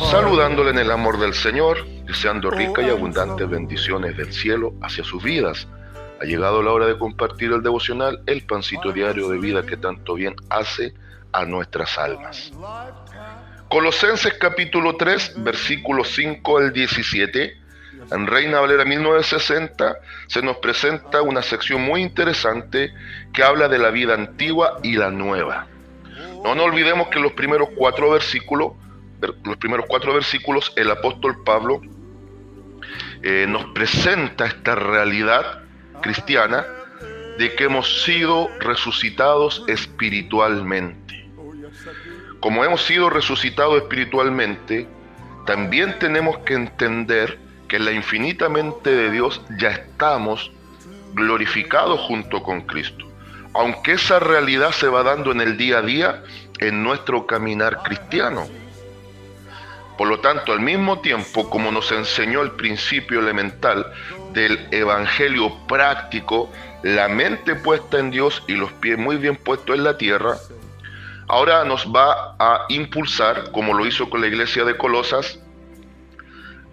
Saludándole en el amor del Señor, deseando ricas y abundantes bendiciones del cielo hacia sus vidas. Ha llegado la hora de compartir el devocional, el pancito diario de vida que tanto bien hace a nuestras almas. Colosenses capítulo 3, versículos 5 al 17. En Reina Valera 1960 se nos presenta una sección muy interesante que habla de la vida antigua y la nueva. No nos olvidemos que los primeros cuatro versículos, el apóstol Pablo nos presenta esta realidad cristiana de que hemos sido resucitados espiritualmente. Como hemos sido resucitados espiritualmente, también tenemos que entender que en la infinita mente de Dios ya estamos glorificados junto con Cristo. Aunque esa realidad se va dando en el día a día en nuestro caminar cristiano. Por lo tanto, al mismo tiempo, como nos enseñó el principio elemental del evangelio práctico, la mente puesta en Dios y los pies muy bien puestos en la tierra, ahora nos va a impulsar, como lo hizo con la iglesia de Colosas,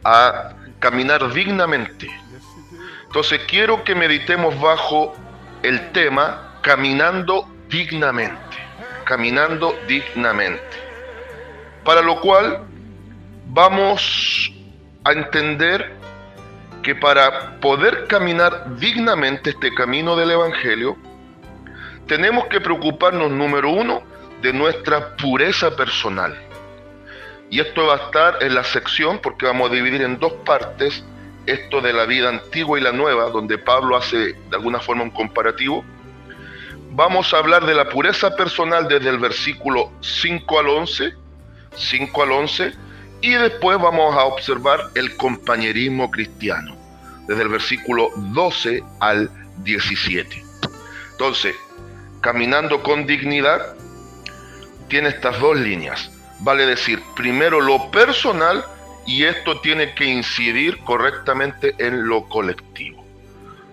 a caminar dignamente. Entonces quiero que meditemos bajo el tema caminando dignamente, para lo cual vamos a entender que para poder caminar dignamente este camino del evangelio, tenemos que preocuparnos, número uno, de nuestra pureza personal. Y esto va a estar en la sección, porque vamos a dividir en dos partes esto de la vida antigua y la nueva, donde Pablo hace de alguna forma un comparativo. Vamos a hablar de la pureza personal desde el versículo 5 al 11, y después vamos a observar el compañerismo cristiano, desde el versículo 12 al 17. Entonces, caminando con dignidad, tiene estas dos líneas. Vale decir, primero lo personal, y esto tiene que incidir correctamente en lo colectivo.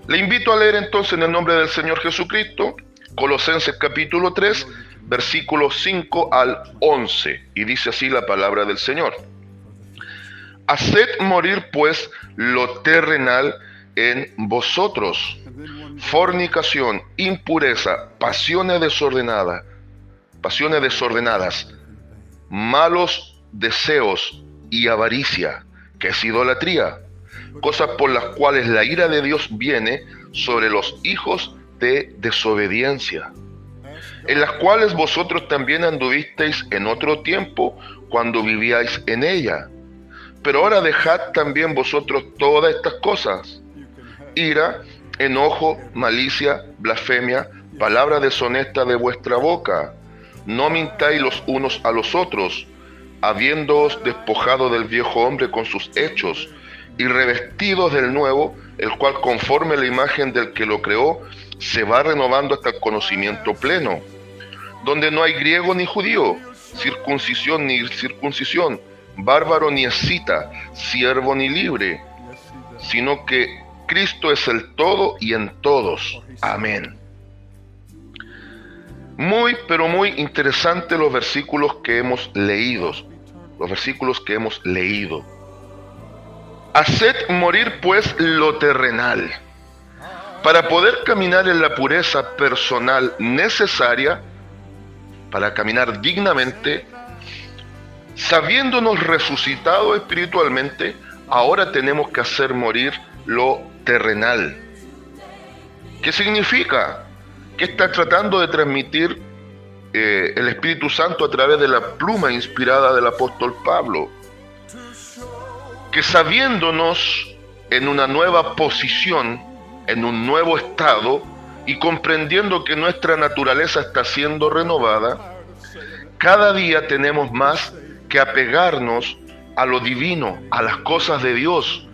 Le invito a leer entonces en el nombre del Señor Jesucristo, Colosenses capítulo 3, versículos 5 al 11, y dice así la palabra del Señor. Haced morir pues lo terrenal en vosotros: fornicación, impureza, pasiones desordenadas, malos deseos y avaricia, que es idolatría, cosas por las cuales la ira de Dios viene sobre los hijos de desobediencia, en las cuales vosotros también anduvisteis en otro tiempo cuando vivíais en ella. Pero ahora dejad también vosotros todas estas cosas: ira, enojo, malicia, blasfemia, palabra deshonesta de vuestra boca. No mintáis los unos a los otros, habiéndoos despojado del viejo hombre con sus hechos, y revestidos del nuevo, el cual conforme a la imagen del que lo creó, se va renovando hasta el conocimiento pleno, donde no hay griego ni judío, circuncisión ni circuncisión, bárbaro ni escita, siervo ni libre, sino que Cristo es el todo y en todos. Amén. Muy, pero muy interesante los versículos que hemos leído. Haced morir pues lo terrenal. Para poder caminar en la pureza personal necesaria, para caminar dignamente, sabiéndonos resucitados espiritualmente, ahora tenemos que hacer morir lo terrenal. ¿Qué significa? ¿Qué está tratando de transmitir el Espíritu Santo a través de la pluma inspirada del apóstol Pablo? Que sabiéndonos en una nueva posición, en un nuevo estado, y comprendiendo que nuestra naturaleza está siendo renovada, cada día tenemos más que apegarnos a lo divino, a las cosas de Dios.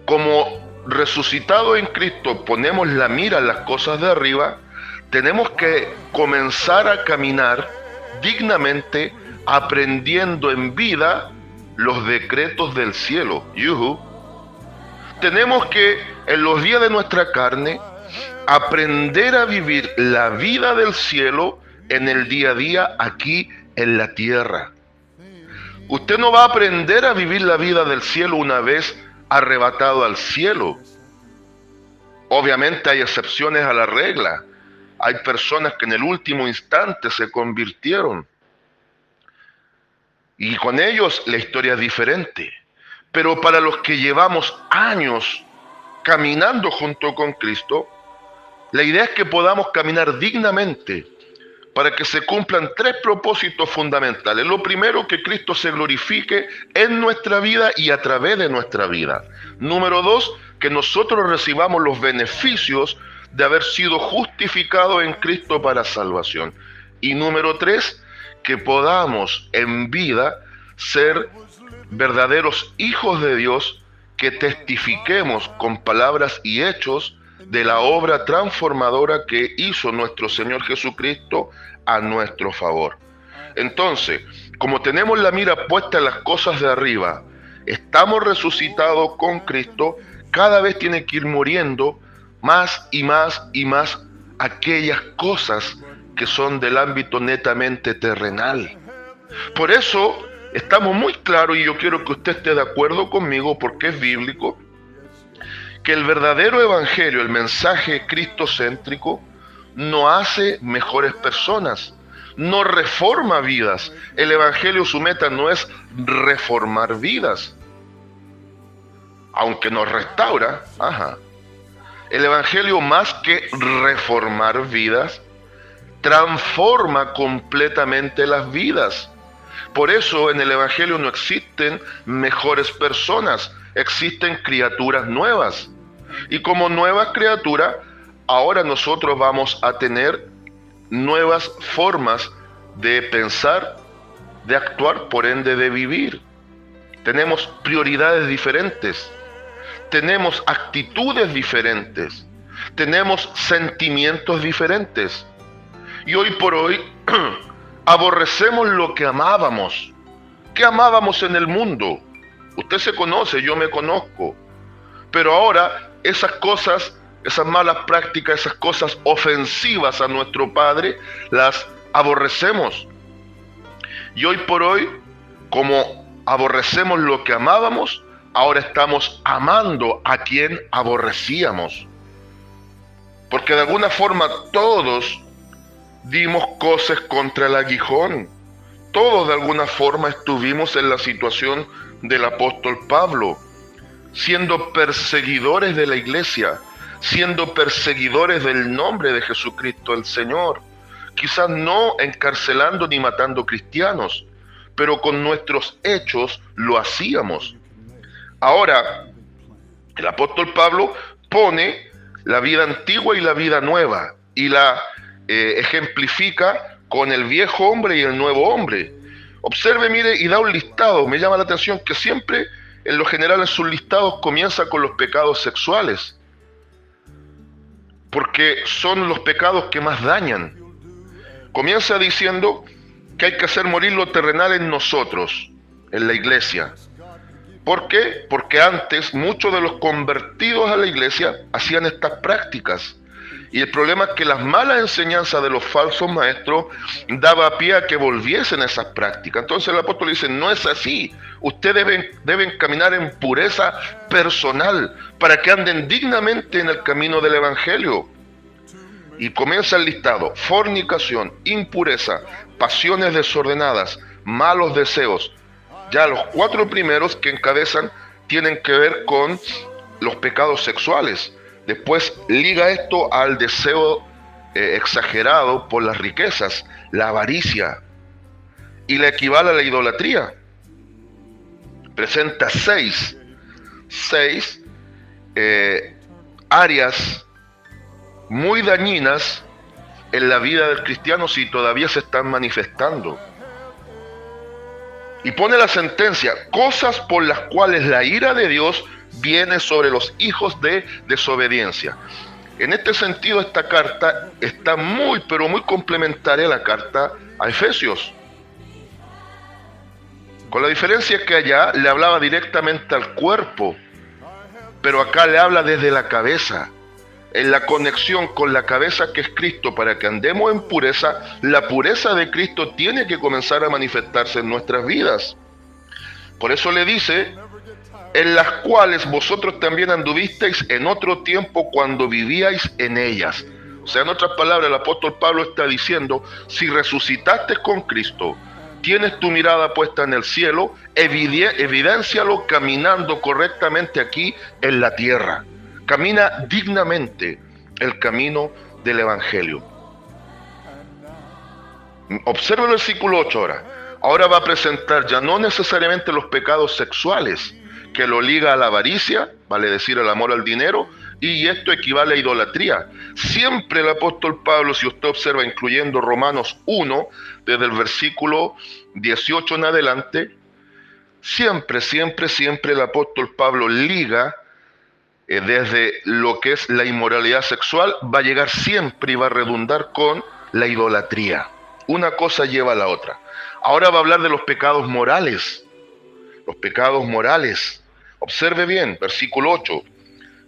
Como resucitados en Cristo ponemos la mira en las cosas de arriba, tenemos que comenzar a caminar dignamente, aprendiendo en vida los decretos del cielo. Tenemos que, en los días de nuestra carne, aprender a vivir la vida del cielo en el día a día aquí en la tierra. Usted no va a aprender a vivir la vida del cielo una vez arrebatado al cielo. Obviamente hay excepciones a la regla. Hay personas que en el último instante se convirtieron. Y con ellos la historia es diferente. Pero para los que llevamos años caminando junto con Cristo, la idea es que podamos caminar dignamente para que se cumplan tres propósitos fundamentales. Lo primero, que Cristo se glorifique en nuestra vida y a través de nuestra vida. Número dos, que nosotros recibamos los beneficios de haber sido justificados en Cristo para salvación. Y número tres, que podamos en vida ser verdaderos hijos de Dios, que testifiquemos con palabras y hechos de la obra transformadora que hizo nuestro Señor Jesucristo a nuestro favor. Entonces, como tenemos la mira puesta en las cosas de arriba, estamos resucitados con Cristo, cada vez tiene que ir muriendo más y más y más aquellas cosas que son del ámbito netamente terrenal. Por eso estamos muy claros, y yo quiero que usted esté de acuerdo conmigo porque es bíblico, que el verdadero evangelio, el mensaje cristocéntrico, no hace mejores personas, no reforma vidas. El evangelio, su meta no es reformar vidas, aunque nos restaura. El evangelio, más que reformar vidas, transforma completamente las vidas. Por eso en el evangelio no existen mejores personas, existen criaturas nuevas. Y como nuevas criaturas, ahora nosotros vamos a tener nuevas formas de pensar, de actuar, por ende de vivir. Tenemos prioridades diferentes, tenemos actitudes diferentes, tenemos sentimientos diferentes. Y hoy por hoy aborrecemos lo que amábamos. ¿Qué amábamos en el mundo? Usted se conoce, yo me conozco. Pero ahora esas cosas, esas malas prácticas, esas cosas ofensivas a nuestro Padre, las aborrecemos. Y hoy por hoy, como aborrecemos lo que amábamos, ahora estamos amando a quien aborrecíamos. Porque de alguna forma todos dimos cosas contra el aguijón. Todos de alguna forma estuvimos en la situación del apóstol Pablo, siendo perseguidores de la iglesia, siendo perseguidores del nombre de Jesucristo el Señor. Quizás no encarcelando ni matando cristianos, pero con nuestros hechos lo hacíamos. Ahora, el apóstol Pablo pone la vida antigua y la vida nueva, y la ejemplifica con el viejo hombre y el nuevo hombre. Observe, mire, y da un listado. Me llama la atención que siempre, en lo general, en sus listados comienza con los pecados sexuales, porque son los pecados que más dañan. Comienza diciendo que hay que hacer morir lo terrenal en nosotros, en la iglesia. ¿Por qué? Porque antes muchos de los convertidos a la iglesia hacían estas prácticas. Y el problema es que las malas enseñanzas de los falsos maestros daba pie a que volviesen a esas prácticas. Entonces el apóstol dice, no es así. Ustedes deben caminar en pureza personal para que anden dignamente en el camino del evangelio. Y comienza el listado: fornicación, impureza, pasiones desordenadas, malos deseos. Ya los 4 primeros que encabezan tienen que ver con los pecados sexuales. Después liga esto al deseo exagerado por las riquezas, la avaricia, y la equivale a la idolatría. Presenta seis áreas muy dañinas en la vida del cristiano si todavía se están manifestando. Y pone la sentencia: cosas por las cuales la ira de Dios viene sobre los hijos de desobediencia. En este sentido, esta carta está muy, pero muy complementaria a la carta a Efesios. Con la diferencia que allá le hablaba directamente al cuerpo, pero acá le habla desde la cabeza. en la conexión con la cabeza que es Cristo para que andemos en pureza, la pureza de Cristo tiene que comenzar a manifestarse en nuestras vidas. Por eso le dice, en las cuales vosotros también anduvisteis en otro tiempo cuando vivíais en ellas. O sea, en otras palabras, el apóstol Pablo está diciendo, si resucitaste con Cristo, tienes tu mirada puesta en el cielo, evidéncialo caminando correctamente aquí en la tierra. Camina dignamente el camino del Evangelio. Observa el versículo 8 ahora. Ahora va a presentar ya no necesariamente los pecados sexuales, que lo liga a la avaricia, vale decir el amor al dinero, y esto equivale a idolatría. Siempre el apóstol Pablo, si usted observa, incluyendo Romanos 1, desde el versículo 18 en adelante, siempre el apóstol Pablo liga desde lo que es la inmoralidad sexual, va a llegar siempre y va a redundar con la idolatría. Una cosa lleva a la otra. Ahora va a hablar de los pecados morales. Los pecados morales. Observe bien, versículo 8.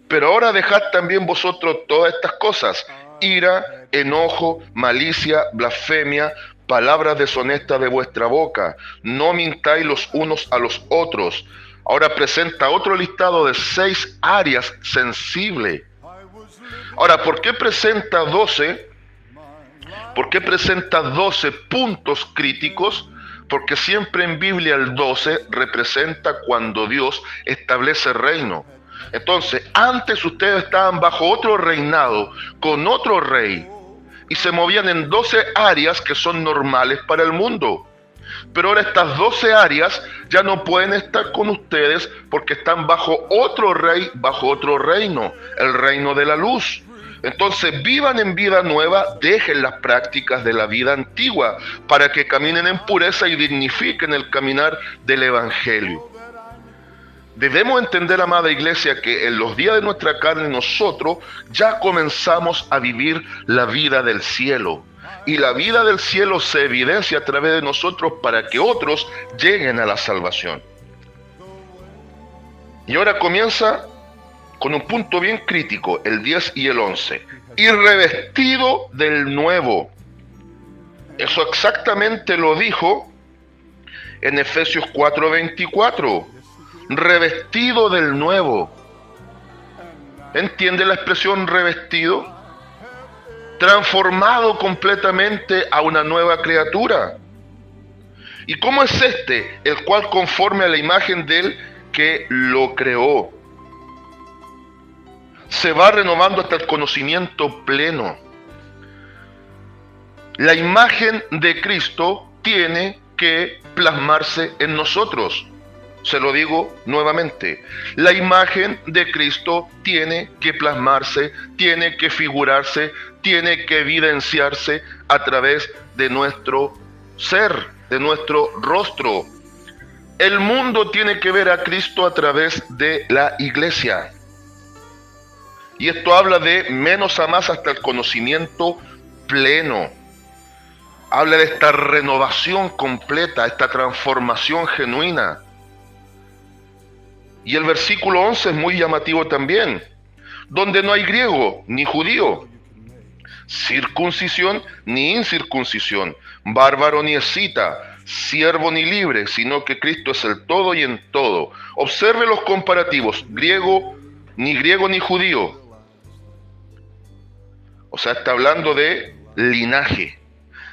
Pero ahora dejad también vosotros todas estas cosas: ira, enojo, malicia, blasfemia, palabras deshonestas de vuestra boca. No mintáis los unos a los otros. Ahora presenta otro listado de 6 áreas sensibles. Ahora, ¿por qué presenta 12? ¿Por qué presenta 12 puntos críticos? Porque siempre en Biblia el 12 representa cuando Dios establece reino. Entonces, antes ustedes estaban bajo otro reinado, con otro rey, y se movían en 12 áreas que son normales para el mundo. Pero ahora estas 12 áreas ya no pueden estar con ustedes porque están bajo otro rey, bajo otro reino, el reino de la luz. Entonces vivan en vida nueva, dejen las prácticas de la vida antigua para que caminen en pureza y dignifiquen el caminar del Evangelio. Debemos entender, amada iglesia, que en los días de nuestra carne nosotros ya comenzamos a vivir la vida del cielo. Y la vida del cielo se evidencia a través de nosotros para que otros lleguen a la salvación. Y ahora comienza con un punto bien crítico, el 10 y el 11. Y revestido del nuevo. Eso exactamente lo dijo en Efesios 4:24. Revestido del nuevo. ¿Entiende la expresión revestido? Transformado completamente a una nueva criatura. ¿Y cómo es este? El cual conforme a la imagen de él que lo creó, se va renovando hasta el conocimiento pleno. La imagen de Cristo tiene que plasmarse en nosotros. Se lo digo nuevamente, la imagen de Cristo tiene que plasmarse, tiene que figurarse, tiene que evidenciarse a través de nuestro ser, de nuestro rostro. El mundo tiene que ver a Cristo a través de la iglesia. Y esto habla de menos a más hasta el conocimiento pleno. Habla de esta renovación completa, esta transformación genuina. Y el versículo 11 es muy llamativo también, donde no hay griego ni judío, circuncisión ni incircuncisión, bárbaro ni escita, siervo ni libre, sino que Cristo es el todo y en todo. Observe los comparativos, griego ni judío. O sea, está hablando de linaje.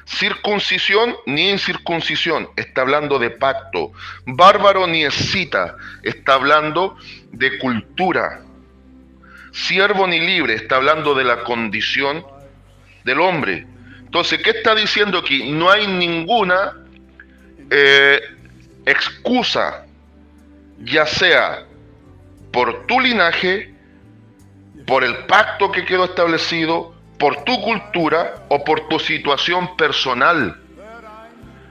Circuncisión ni incircuncisión, está hablando de pacto. Bárbaro ni escita, está hablando de cultura. Siervo ni libre, está hablando de la condición del hombre. Entonces, ¿qué está diciendo aquí? No hay ninguna excusa, ya sea por tu linaje, por el pacto que quedó establecido, por tu cultura o por tu situación personal.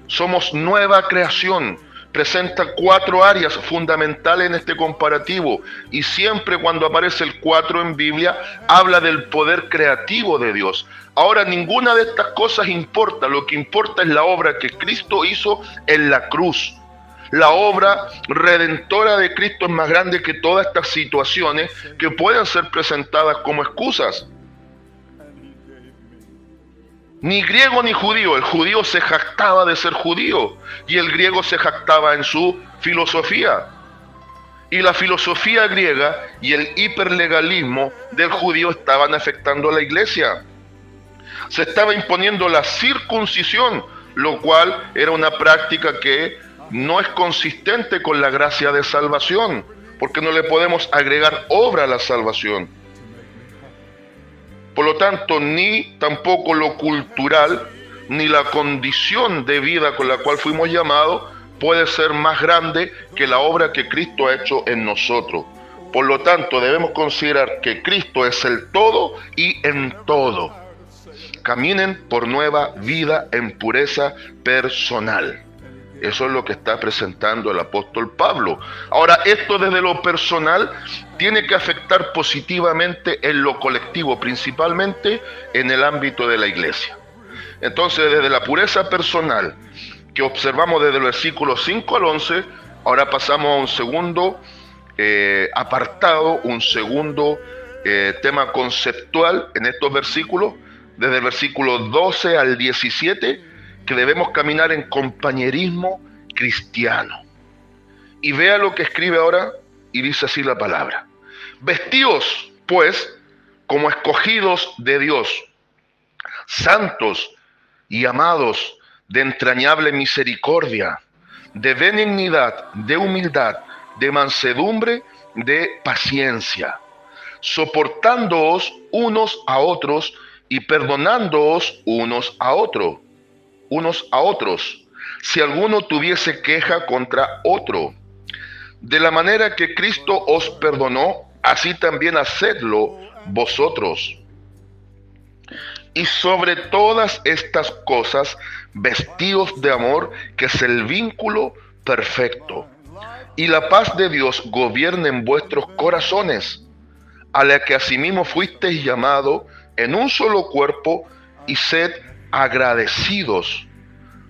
Somos nueva creación. Presenta 4 áreas fundamentales en este comparativo. Y siempre cuando aparece el 4 en Biblia, habla del poder creativo de Dios. Ahora, ninguna de estas cosas importa. Lo que importa es la obra que Cristo hizo en la cruz. La obra redentora de Cristo es más grande que todas estas situaciones que pueden ser presentadas como excusas. Ni griego ni judío. El judío se jactaba de ser judío y el griego se jactaba en su filosofía. Y la filosofía griega y el hiperlegalismo del judío estaban afectando a la iglesia. Se estaba imponiendo la circuncisión, lo cual era una práctica que no es consistente con la gracia de salvación, porque no le podemos agregar obra a la salvación. Por lo tanto, ni tampoco lo cultural, ni la condición de vida con la cual fuimos llamados, puede ser más grande que la obra que Cristo ha hecho en nosotros. Por lo tanto, debemos considerar que Cristo es el todo y en todo. Caminen por nueva vida en pureza personal. Eso es lo que está presentando el apóstol Pablo. Ahora, esto desde lo personal tiene que afectar positivamente en lo colectivo, principalmente en el ámbito de la iglesia. Entonces, desde la pureza personal, que observamos desde el versículo 5 al 11, ahora pasamos a un segundo apartado, un segundo tema conceptual en estos versículos, desde el versículo 12 al 17, que debemos caminar en compañerismo cristiano. Y vea lo que escribe ahora, y dice así la palabra: vestíos, pues, como escogidos de Dios, santos y amados, de entrañable misericordia, de benignidad, de humildad, de mansedumbre, de paciencia, soportándoos unos a otros y perdonándoos unos a otros, si alguno tuviese queja contra otro. De la manera que Cristo os perdonó, así también hacedlo vosotros. Y sobre todas estas cosas, vestíos de amor, que es el vínculo perfecto. Y la paz de Dios gobierne en vuestros corazones, a la que asimismo fuisteis llamados en un solo cuerpo, y sed agradecidos.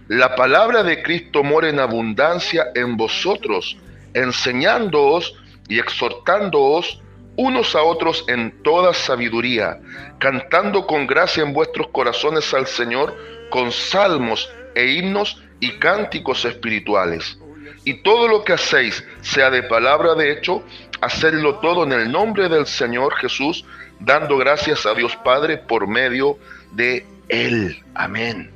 La palabra de Cristo mora en abundancia en vosotros, enseñándoos y exhortándoos unos a otros en toda sabiduría, cantando con gracia en vuestros corazones al Señor con salmos e himnos y cánticos espirituales. Y todo lo que hacéis, sea de palabra de hecho, hacedlo todo en el nombre del Señor Jesús, dando gracias a Dios Padre por medio de Él. Amén.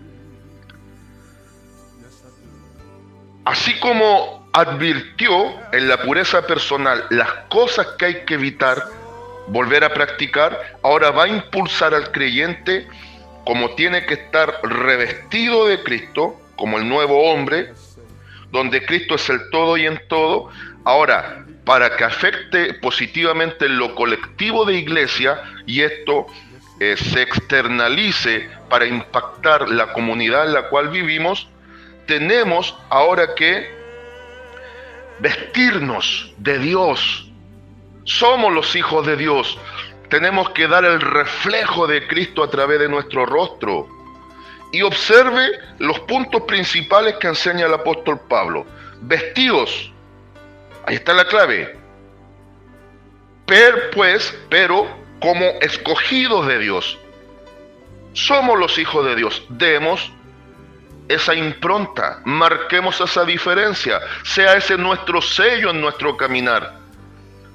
Así como advirtió en la pureza personal las cosas que hay que evitar, volver a practicar, ahora va a impulsar al creyente, como tiene que estar revestido de Cristo, como el nuevo hombre, donde Cristo es el todo y en todo. Ahora, para que afecte positivamente en lo colectivo de iglesia y esto se externalice para impactar la comunidad en la cual vivimos, tenemos ahora que vestirnos de Dios. Somos los hijos de Dios. Tenemos que dar el reflejo de Cristo a través de nuestro rostro. Y observe los puntos principales que enseña el apóstol Pablo. Vestíos. Ahí está la clave. Pero como escogidos de Dios. Somos los hijos de Dios. Demos esa impronta, marquemos esa diferencia, sea ese nuestro sello en nuestro caminar.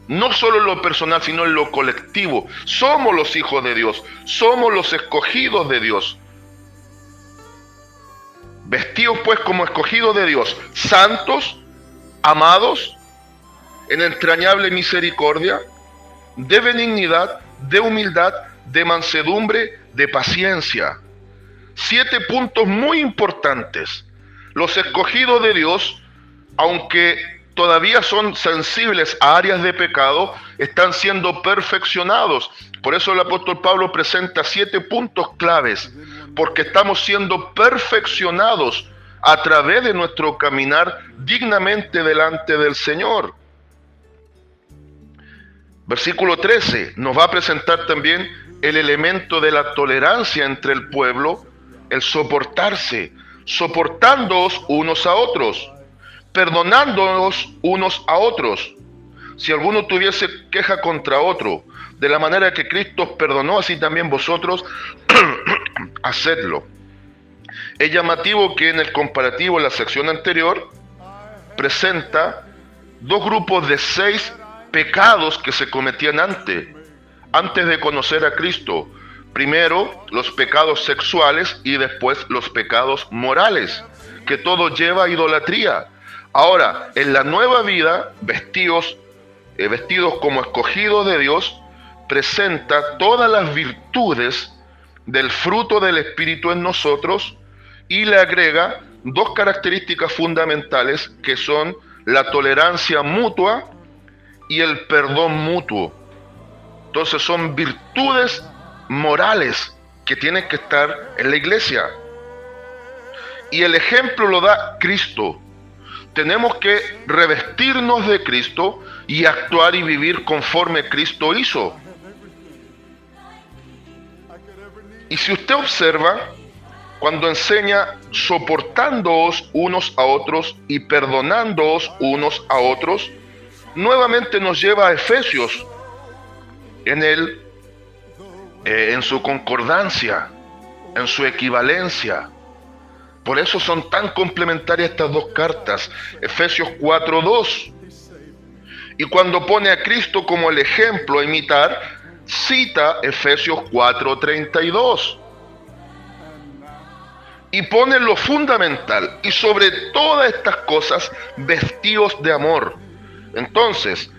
No solo en lo personal, sino en lo colectivo. Somos los hijos de Dios, somos los escogidos de Dios. Vestidos pues como escogidos de Dios, santos, amados, en entrañable misericordia, de benignidad, de humildad, de mansedumbre, de paciencia. 7 puntos muy importantes. Los escogidos de Dios, aunque todavía son sensibles a áreas de pecado, están siendo perfeccionados. Por eso el apóstol Pablo presenta 7 puntos claves, porque estamos siendo perfeccionados a través de nuestro caminar dignamente delante del Señor. Versículo 13 nos va a presentar también el elemento de la tolerancia entre el pueblo, el soportarse, soportándoos unos a otros. perdonándonos unos a otros. Si alguno tuviese queja contra otro, de la manera que Cristo os perdonó, así también vosotros hacedlo. Es llamativo que en el comparativo, en la sección anterior, presenta dos grupos de 6 pecados que se cometían antes de conocer a Cristo. Primero, los pecados sexuales y después los pecados morales, que todo lleva a idolatría. Ahora, en la nueva vida, vestidos como escogidos de Dios, presenta todas las virtudes del fruto del Espíritu en nosotros y le agrega 2 características fundamentales que son la tolerancia mutua y el perdón mutuo. Entonces son virtudes morales que tienen que estar en la iglesia. Y el ejemplo lo da Cristo. Tenemos que revestirnos de Cristo y actuar y vivir conforme Cristo hizo. Y si usted observa, cuando enseña soportándoos unos a otros y perdonándoos unos a otros, nuevamente nos lleva a Efesios en su concordancia, en su equivalencia. Por eso son tan complementarias estas 2 cartas, Efesios 4:2. Y cuando pone a Cristo como el ejemplo a imitar, cita Efesios 4:32. Y pone lo fundamental, y sobre todas estas cosas, vestidos de amor. Entonces,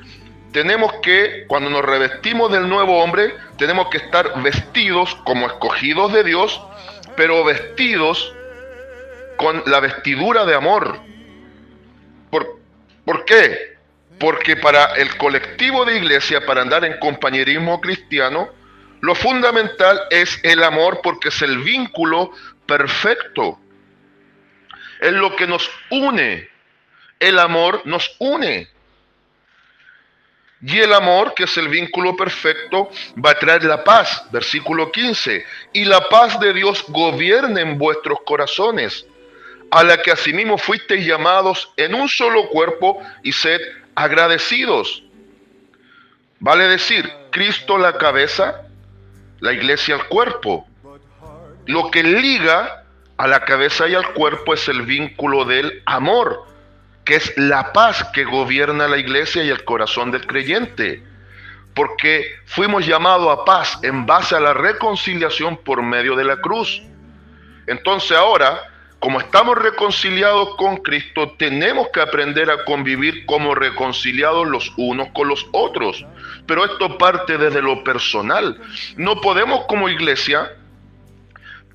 tenemos que, cuando nos revestimos del nuevo hombre, tenemos que estar vestidos como escogidos de Dios, pero vestidos con la vestidura de amor. ¿Por qué? Porque para el colectivo de iglesia, para andar en compañerismo cristiano, lo fundamental es el amor, porque es el vínculo perfecto. Es lo que nos une. El amor nos une. Y el amor, que es el vínculo perfecto, va a traer la paz. Versículo 15. Y la paz de Dios gobierne en vuestros corazones, a la que asimismo fuisteis llamados en un solo cuerpo, y sed agradecidos. Vale decir, Cristo la cabeza, la iglesia el cuerpo. Lo que liga a la cabeza y al cuerpo es el vínculo del amor, que es la paz que gobierna la iglesia y el corazón del creyente. Porque fuimos llamados a paz en base a la reconciliación por medio de la cruz. Entonces ahora, como estamos reconciliados con Cristo, tenemos que aprender a convivir como reconciliados los unos con los otros. Pero esto parte desde lo personal. No podemos como iglesia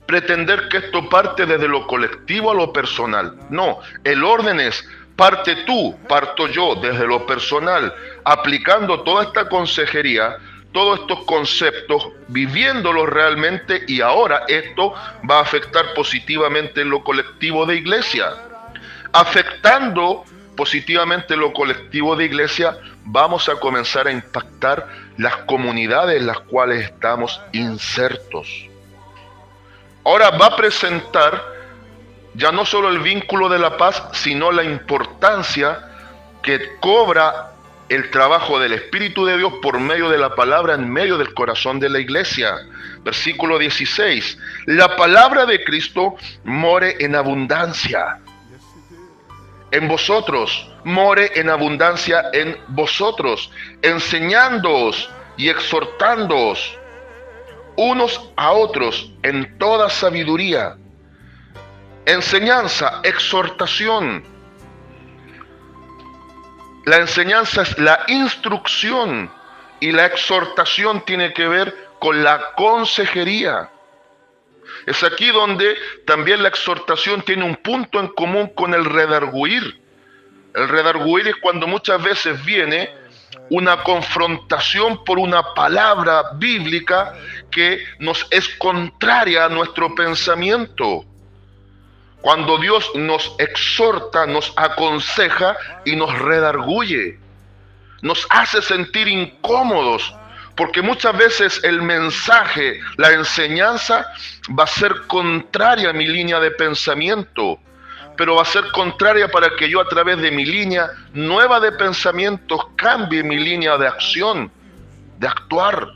pretender que esto parte desde lo colectivo a lo personal. No, el orden es: parte tú, parto yo, desde lo personal, aplicando toda esta consejería, todos estos conceptos, viviéndolos realmente, y ahora esto va a afectar positivamente en lo colectivo de iglesia. Afectando positivamente lo colectivo de iglesia, vamos a comenzar a impactar las comunidades en las cuales estamos insertos. Ahora va a presentar ya no solo el vínculo de la paz, sino la importancia que cobra el trabajo del Espíritu de Dios por medio de la palabra en medio del corazón de la iglesia. Versículo 16. La palabra de Cristo more en abundancia en vosotros, more en abundancia en vosotros, enseñándoos y exhortándoos unos a otros en toda sabiduría. Enseñanza, exhortación. La enseñanza es la instrucción y la exhortación tiene que ver con la consejería. Es aquí donde también la exhortación tiene un punto en común con el redarguir. El redarguir es cuando muchas veces viene una confrontación por una palabra bíblica que nos es contraria a nuestro pensamiento. Cuando Dios nos exhorta, nos aconseja y nos redarguye, nos hace sentir incómodos, porque muchas veces el mensaje, la enseñanza va a ser contraria a mi línea de pensamiento. pero va a ser contraria para que yo a través de mi línea nueva de pensamientos cambie mi línea de acción, de actuar.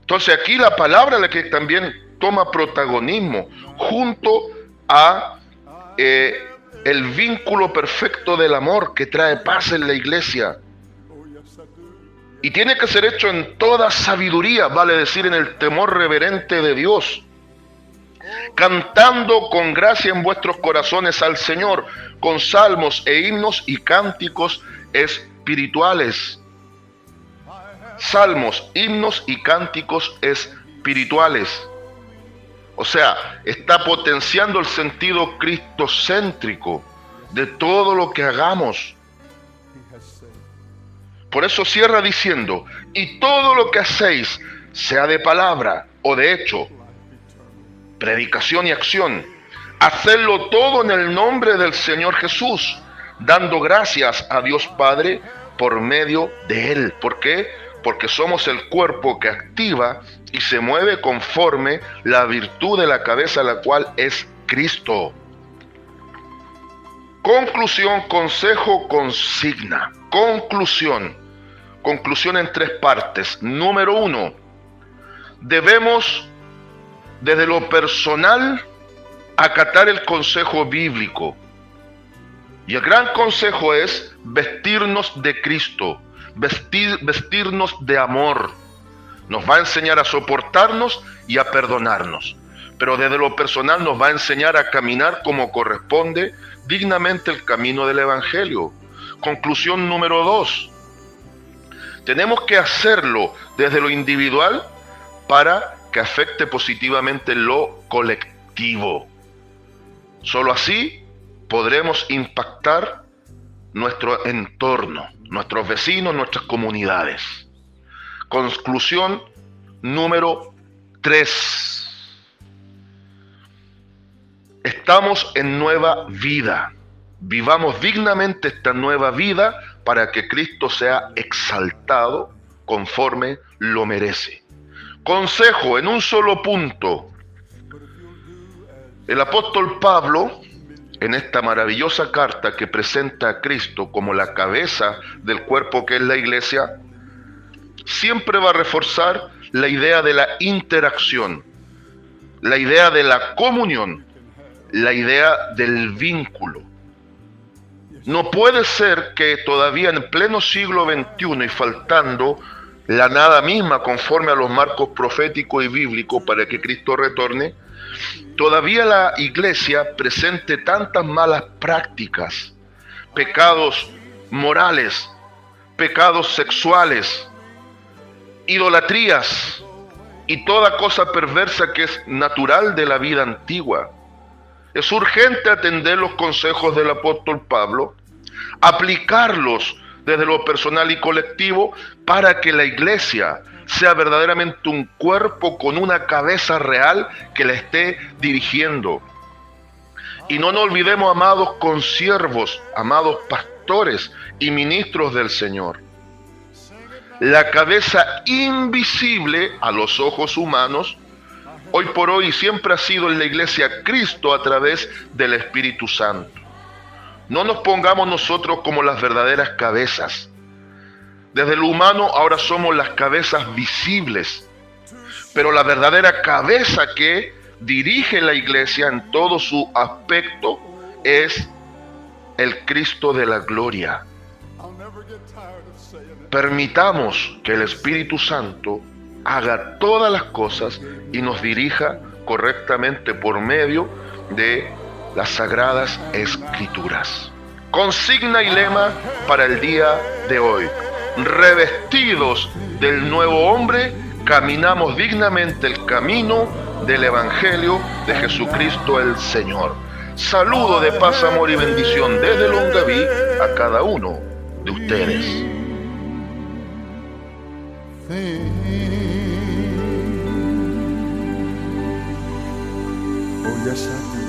Entonces aquí la palabra la que también toma protagonismo junto a el vínculo perfecto del amor que trae paz en la iglesia. Y tiene que ser hecho en toda sabiduría, vale decir, en el temor reverente de Dios, cantando con gracia en vuestros corazones al Señor, con salmos e himnos y cánticos espirituales. Salmos, himnos y cánticos espirituales. O sea, está potenciando el sentido cristocéntrico de todo lo que hagamos. Por eso cierra diciendo, y todo lo que hacéis, sea de palabra o de hecho, predicación y acción, hacedlo todo en el nombre del Señor Jesús, dando gracias a Dios Padre por medio de Él. ¿Por qué? Porque somos el cuerpo que activa y se mueve conforme la virtud de la cabeza, la cual es Cristo. Conclusión, consejo, consigna. Conclusión en 3 partes. Número 1, debemos desde lo personal acatar el consejo bíblico. Y el gran consejo es vestirnos de Cristo, vestirnos de amor. Nos va a enseñar a soportarnos y a perdonarnos. Pero desde lo personal nos va a enseñar a caminar como corresponde dignamente el camino del Evangelio. Conclusión número 2. Tenemos que hacerlo desde lo individual para que afecte positivamente lo colectivo. Solo así podremos impactar nuestro entorno, nuestros vecinos, nuestras comunidades. Conclusión número 3. Estamos en nueva vida. Vivamos dignamente esta nueva vida para que Cristo sea exaltado conforme lo merece. Consejo en un solo punto. El apóstol Pablo, en esta maravillosa carta que presenta a Cristo como la cabeza del cuerpo que es la iglesia, siempre va a reforzar la idea de la interacción, la idea de la comunión, la idea del vínculo. No puede ser que todavía en pleno siglo XXI y faltando la nada misma conforme a los marcos proféticos y bíblicos para que Cristo retorne, todavía la iglesia presente tantas malas prácticas, pecados morales, pecados sexuales, idolatrías y toda cosa perversa que es natural de la vida antigua. Es urgente atender los consejos del apóstol Pablo, aplicarlos desde lo personal y colectivo para que la iglesia sea verdaderamente un cuerpo con una cabeza real que la esté dirigiendo. Y no nos olvidemos, amados consiervos, amados pastores y ministros del Señor. La cabeza invisible a los ojos humanos, hoy por hoy siempre ha sido en la iglesia Cristo a través del Espíritu Santo. No nos pongamos nosotros como las verdaderas cabezas. Desde lo humano ahora somos las cabezas visibles, pero la verdadera cabeza que dirige la iglesia en todo su aspecto es el Cristo de la gloria. Permitamos que el Espíritu Santo haga todas las cosas y nos dirija correctamente por medio de las Sagradas Escrituras. Consigna y lema para el día de hoy. Revestidos del nuevo hombre, caminamos dignamente el camino del Evangelio de Jesucristo el Señor. Saludo de paz, amor y bendición desde Longaví a cada uno de ustedes. Oh, yes, I do.